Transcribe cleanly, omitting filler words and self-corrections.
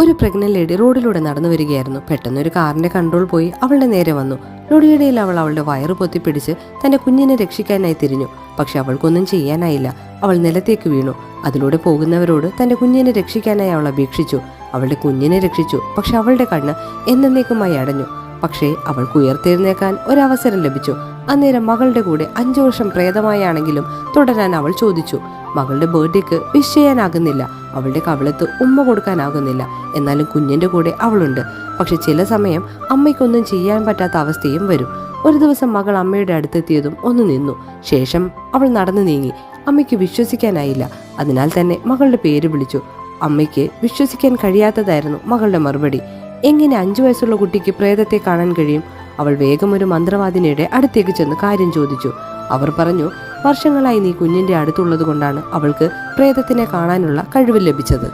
ഒരു pregnant lady റോഡിലൂടെ നടന്നു വരികയായിരുന്നു. പെട്ടെന്നൊരു കാറിന്റെ കൺട്രോൾ പോയി അവളുടെ നേരെ വന്നു. നൊടിയിടയിൽ അവൾ അവളുടെ വയറ് പൊത്തിപ്പിടിച്ച് തന്റെ കുഞ്ഞിനെ രക്ഷിക്കാനായി തിരിഞ്ഞു. പക്ഷെ അവൾക്കൊന്നും ചെയ്യാനായില്ല. അവൾ നിലത്തേക്ക് വീണു. അതിലൂടെ പോകുന്നവരോട് തന്റെ കുഞ്ഞിനെ രക്ഷിക്കാനായി അവൾ അപേക്ഷിച്ചു. അവളുടെ കുഞ്ഞിനെ രക്ഷിച്ചു. പക്ഷെ അവളുടെ കണ്ണ് എന്നേക്കുമായി അടഞ്ഞു. പക്ഷേ അവൾക്ക് ഉയർത്തെഴുന്നേക്കാൻ ഒരവസരം ലഭിച്ചു. അന്നേരം മകളുടെ കൂടെ 5 വർഷം പ്രേതമായാണെങ്കിലും തുടരാൻ അവൾ ചോദിച്ചു. മകളുടെ ബർത്ത്ഡേക്ക് വിഷ് ചെയ്യാനാകുന്നില്ല. അവളുടെ കവിളത്ത് ഉമ്മ കൊടുക്കാനാകുന്നില്ല. എന്നാലും കുഞ്ഞിന്റെ കൂടെ അവളുണ്ട്. പക്ഷെ ചില സമയം അമ്മയ്ക്കൊന്നും ചെയ്യാൻ പറ്റാത്ത അവസ്ഥയും വരും. ഒരു ദിവസം മകൾ അമ്മയുടെ അടുത്തെത്തിയതും ഒന്ന് നിന്നു. ശേഷം അവൾ നടന്നു നീങ്ങി. അമ്മയ്ക്ക് വിശ്വസിക്കാനായില്ല. അതിനാൽ തന്നെ മകളുടെ പേര് വിളിച്ചു. അമ്മയ്ക്ക് വിശ്വസിക്കാൻ കഴിയാത്തതായിരുന്നു മകളുടെ മറുപടി. എങ്ങനെ 5 വയസ്സുള്ള കുട്ടിക്ക് പ്രേതത്തെ കാണാൻ കഴിയും? അവൾ വേഗം ഒരു മന്ത്രവാദിനിയുടെ അടുത്തേക്ക് ചെന്ന് കാര്യം ചോദിച്ചു. അവർ പറഞ്ഞു, വർഷങ്ങളായി നീ കുഞ്ഞിന്റെ അടുത്തുള്ളത് കൊണ്ടാണ് അവൾക്ക് പ്രേതത്തിനെ കാണാനുള്ള കഴിവ് ലഭിച്ചത്.